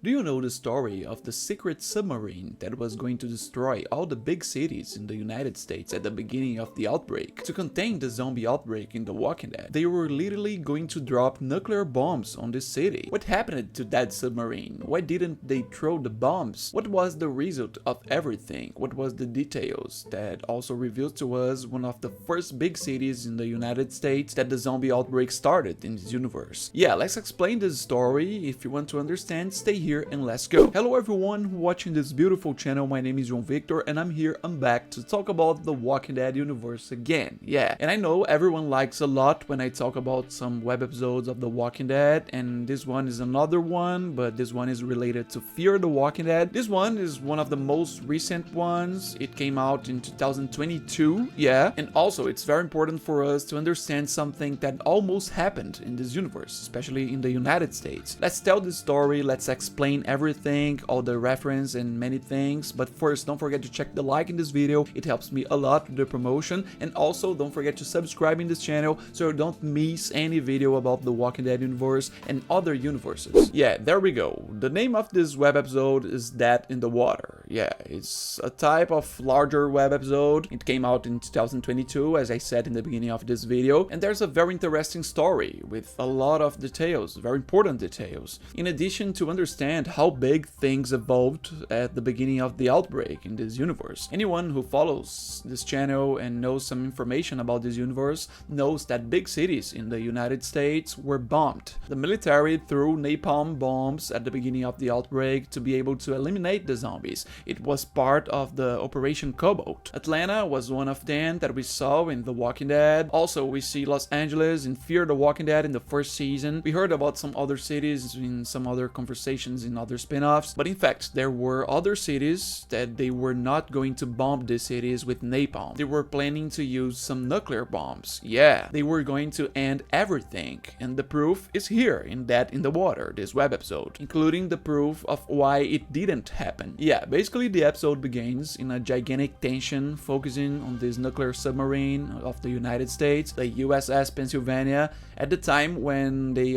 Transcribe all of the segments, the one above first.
Do you know the story of the secret submarine that was going to destroy all the big cities in the United States at the beginning of the outbreak? To contain the zombie outbreak in The Walking Dead, they were literally going to drop nuclear bombs on this city. What happened to that submarine? Why didn't they throw the bombs? What was the result of everything? What was the details that also revealed to us one of the first big cities in the United States that the zombie outbreak started in this universe? Yeah, let's explain this story. If you want to understand, stay here and let's go. Hello everyone watching this beautiful channel. My name is João Victor and I'm back to talk about the Walking Dead universe again. Yeah, and I know everyone likes a lot when I talk about some web episodes of the Walking Dead, and this one is another one, but this one is related to Fear the Walking Dead. This one is one of the most recent ones. It came out in 2022, yeah, and also it's very important for us to understand something that almost happened in this universe, especially in the United States. Let's tell this story, let's explain everything, all the reference and many things, but first don't forget to check the like in this video. It helps me a lot with the promotion, and also don't forget to subscribe in this channel so you don't miss any video about the Walking Dead universe and other universes. Yeah, there we go. The name of this web episode is Dead in the Water. Yeah, it's a type of larger web episode. It came out in 2022, as I said in the beginning of this video, and there's a very interesting story with a lot of details, very important details. In addition to understand how big things evolved at the beginning of the outbreak in this universe. Anyone who follows this channel and knows some information about this universe knows that big cities in the United States were bombed. The military threw napalm bombs at the beginning of the outbreak to be able to eliminate the zombies. It was part of the Operation Cobalt. Atlanta was one of them that we saw in The Walking Dead. Also, we see Los Angeles in Fear the Walking Dead in the first season. We heard about some other cities in some other conversations in other spin-offs, but in fact there were other cities that they were not going to bomb these cities with napalm. They were planning to use some nuclear bombs. Yeah, they were going to end everything, and the proof is here in Dead in the Water, this web episode, including the proof of why it didn't happen. Yeah, basically the episode begins in a gigantic tension focusing on this nuclear submarine of the United States, the USS Pennsylvania, at the time when they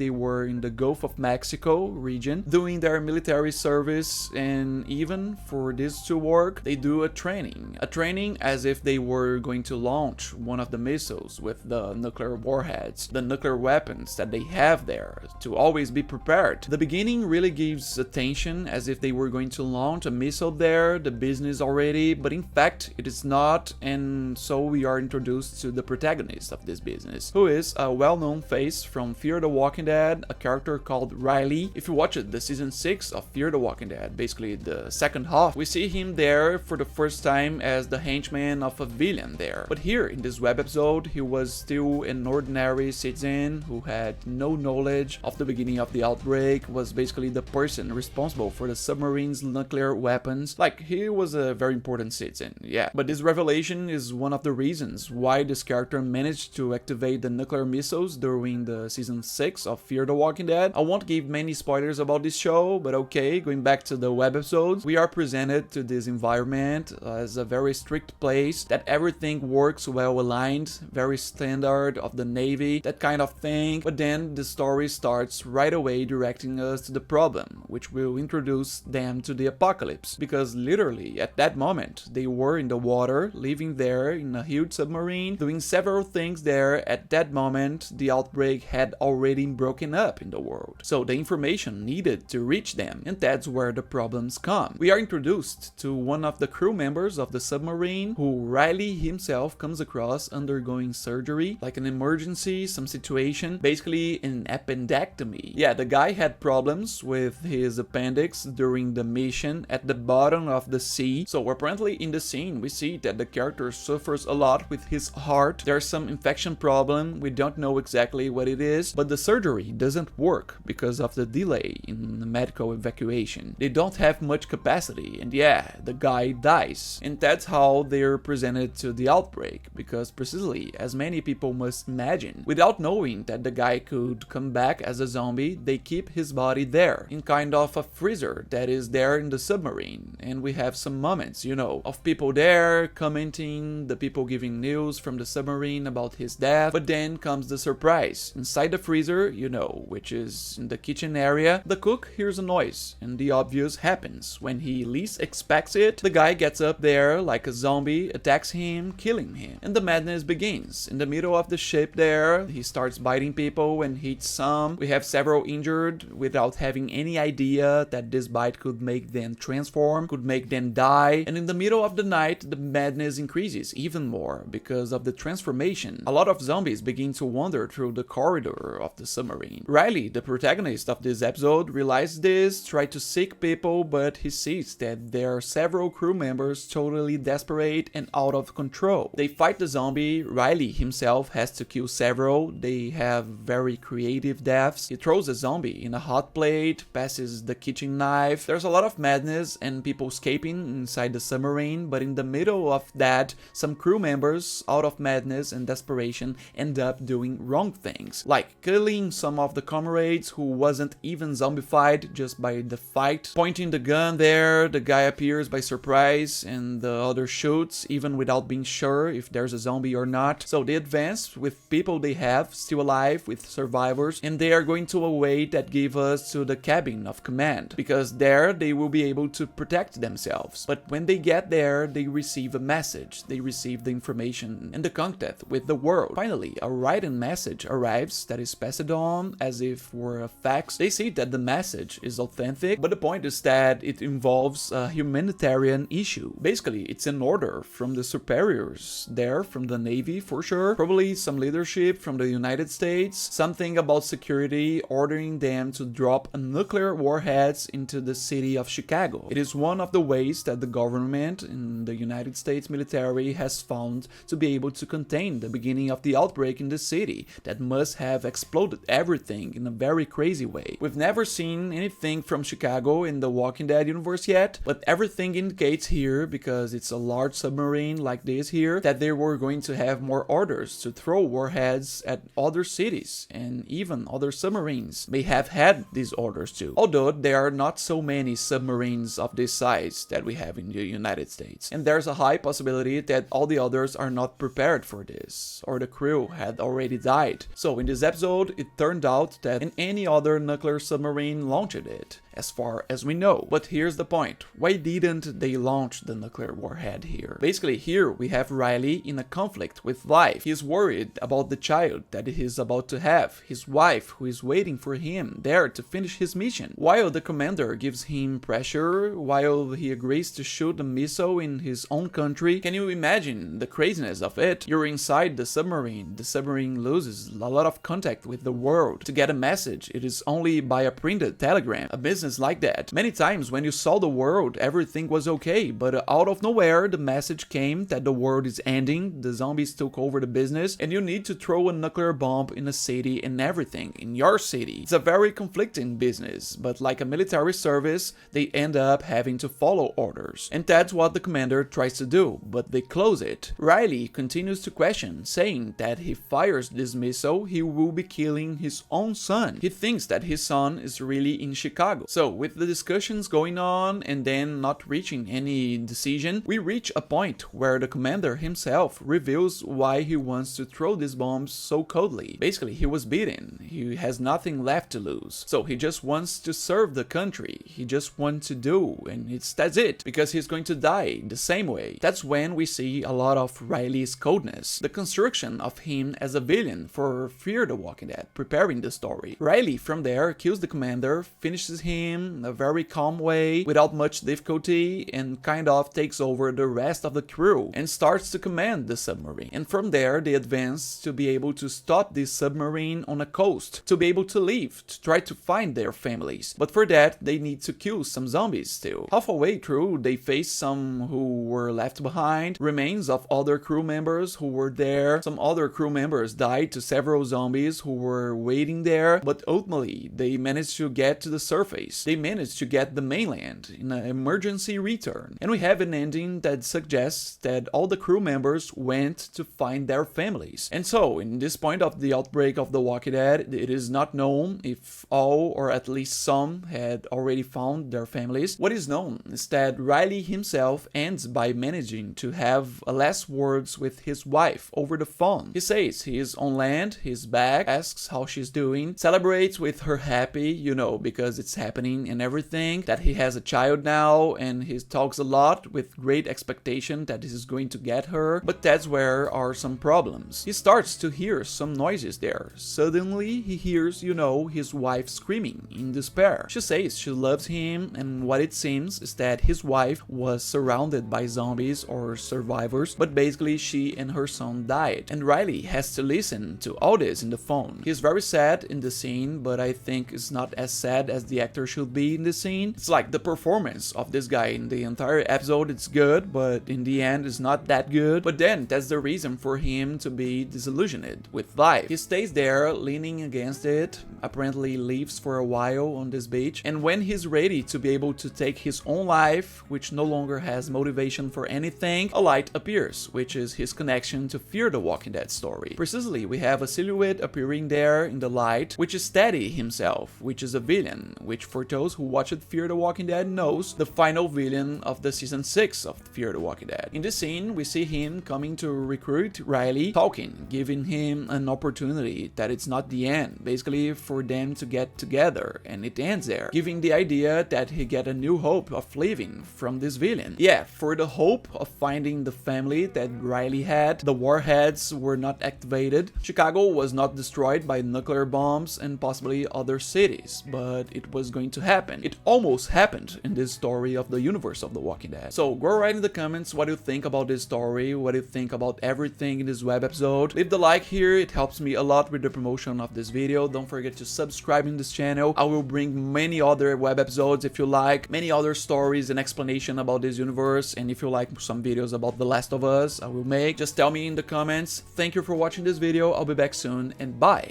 were in the Gulf of Mexico region doing their military service, and even for this to work they do a training as if they were going to launch one of the missiles with the nuclear warheads, the nuclear weapons that they have there, to always be prepared. The beginning really gives attention as if they were going to launch a missile there, the business already, but in fact it is not, and so we are introduced to the protagonist of this business, who is a well-known face from Fear the Walking Dead, a character called Riley. If you watch the season 6 of Fear the Walking Dead, basically the second half, we see him there for the first time as the henchman of a villain there. But here in this web episode, he was still an ordinary citizen who had no knowledge of the beginning of the outbreak, was basically the person responsible for the submarine's nuclear weapons. Like, he was a very important citizen, yeah. But this revelation is one of the reasons why this character managed to activate the nuclear missiles during the season 6 of Fear the Walking Dead. I won't give many spoilers about this show, but okay, going back to the web episodes, we are presented to this environment as a very strict place, that everything works well aligned, very standard of the Navy, that kind of thing. But then the story starts right away directing us to the problem, which will introduce them to the apocalypse, because literally at that moment they were in the water, living there in a huge submarine, doing several things there. At that moment the outbreak had already broken up in the world, so the information needed to reach them, and that's where the problems come. We are introduced to one of the crew members of the submarine, who Riley himself comes across undergoing surgery, like an emergency, some situation, basically an appendectomy. Yeah, the guy had problems with his appendix during the mission at the bottom of the sea, so apparently in the scene we see that the character suffers a lot with his heart. There's some infection problem, we don't know exactly what it is, but the surgery doesn't work because of the delay in the medical evacuation. They don't have much capacity, and yeah, the guy dies. And that's how they're presented to the outbreak, because precisely as many people must imagine, without knowing that the guy could come back as a zombie, they keep his body there in kind of a freezer that is there in the submarine, and we have some moments, you know, of people there commenting, the people giving news from the submarine about his death. But then comes the surprise. Inside the freezer, you know, which is in the kitchen area, the cook hears a noise, and the obvious happens. When he least expects it, the guy gets up there like a zombie, attacks him, killing him, and the madness begins. In the middle of the ship there, he starts biting people and hits some. We have several injured without having any idea that this bite could make them transform, could make them die. And in the middle of the night, the madness increases even more because of the transformation. A lot of zombies begin to wander through the corridor of the submarine. Riley, the protagonist of this episode, realizes this, tries to seek people, but he sees that there are several crew members totally desperate and out of control. They fight the zombie. Riley himself has to kill several. They have very creative deaths. He throws a zombie in a hot plate, passes the kitchen knife. There's a lot of madness and people escaping inside the submarine, but in the middle of that, some crew members, out of madness and desperation, end up doing wrong things, like killing some of the comrades who wasn't even zombified just by the fight. Pointing the gun there, the guy appears by surprise and the other shoots even without being sure if there's a zombie or not. So they advance with people they have still alive, with survivors, and they are going to a way that give us to the cabin of command, because there they will be able to protect themselves. But when they get there, they receive a message. They receive the information and the contact with the world. Finally, a written message arrives that is passed on as if were a fax. They see that the message is authentic, but the point is that it involves a humanitarian issue. Basically, it's an order from the superiors there, from the Navy for sure, probably some leadership from the United States, something about security, ordering them to drop nuclear warheads into the city of Chicago. It is one of the ways that the government in the United States military has found to be able to contain the beginning of the outbreak in the city that must have exploded everything in a very crazy way. We've never seen anything from Chicago in the Walking Dead universe yet, but everything indicates here, because it's a large submarine like this here, that they were going to have more orders to throw warheads at other cities, and even other submarines may have had these orders too. Although there are not so many submarines of this size that we have in the United States, and there's a high possibility that all the others are not prepared for this, or the crew had already died. So in this episode, it turned out that any other nuclear submarine launched it, as far as we know. But here's the point. Why didn't they launch the nuclear warhead here? Basically, here we have Riley in a conflict with life. He's worried about the child that he's about to have, his wife who is waiting for him there to finish his mission, while the commander gives him pressure, while he agrees to shoot a missile in his own country. Can you imagine the craziness of it? You're inside the submarine loses a lot of contact with the world. To get a message, it is only by a printed telegram. A business like that. Many times when you saw the world, everything was okay, but out of nowhere the message came that the world is ending, the zombies took over the business, and you need to throw a nuclear bomb in a city and everything, in your city. It's a very conflicting business, but like a military service, they end up having to follow orders. And that's what the commander tries to do, but they close it. Riley continues to question, saying that if he fires this missile, he will be killing his own son. He thinks that his son is really in Chicago. So with the discussions going on and then not reaching any decision, we reach a point where the commander himself reveals why he wants to throw these bombs so coldly. Basically, he was beaten. He has nothing left to lose. So he just wants to serve the country. He just wants to do, and that's it, because he's going to die the same way. That's when we see a lot of Riley's coldness, the construction of him as a villain for Fear the Walking Dead, preparing the story. Riley from there kills the commander, finishes him in a very calm way, without much difficulty, and kind of takes over the rest of the crew and starts to command the submarine. And from there they advance to be able to stop this submarine on a coast, to be able to leave, to try to find their families. But for that they need to kill some zombies still. Halfway through they face some who were left behind, remains of other crew members who were there. Some other crew members died to several zombies who were waiting there, but ultimately they managed to get to the surface case, they manage to get the mainland in an emergency return. And we have an ending that suggests that all the crew members went to find their families. And so, in this point of the outbreak of The Walking Dead, it is not known if all or at least some had already found their families. What is known is that Riley himself ends by managing to have last words with his wife over the phone. He says he is on land, he's back, asks how she's doing, celebrates with her happy, you know, because it's happening and everything, that he has a child now, and he talks a lot with great expectation that this is going to get her, but that's where are some problems. He starts to hear some noises there. Suddenly he hears, you know, his wife screaming in despair. She says she loves him, and what it seems is that his wife was surrounded by zombies or survivors, but basically she and her son died. And Riley has to listen to all this in the phone. He's very sad in the scene, but I think it's not as sad as the actor should be in the scene. It's like the performance of this guy in the entire episode, it's good, but in the end it's not that good. But then that's the reason for him to be disillusioned with life. He stays there leaning against it, apparently leaves for a while on this beach, and when he's ready to be able to take his own life, which no longer has motivation for anything, a light appears, which is his connection to Fear the Walking Dead story. Precisely, we have a silhouette appearing there in the light, which is Teddy himself, which is a villain, which for those who watched Fear the Walking Dead knows the final villain of the season 6 of Fear the Walking Dead. In this scene, we see him coming to recruit Riley, talking, giving him an opportunity that it's not the end, basically for them to get together, and it ends there, giving the idea that he get a new hope of living from this villain. Yeah, for the hope of finding the family that Riley had, the warheads were not activated, Chicago was not destroyed by nuclear bombs and possibly other cities, but it was going to happen. It almost happened in this story of the universe of The Walking Dead. So go write in the comments what you think about this story, what you think about everything in this web episode. Leave the like here, it helps me a lot with the promotion of this video. Don't forget to subscribe in this channel. I will bring many other web episodes if you like, many other stories and explanation about this universe, and if you like some videos about The Last of Us, I will make. Just tell me in the comments. Thank you for watching this video, I'll be back soon, and bye!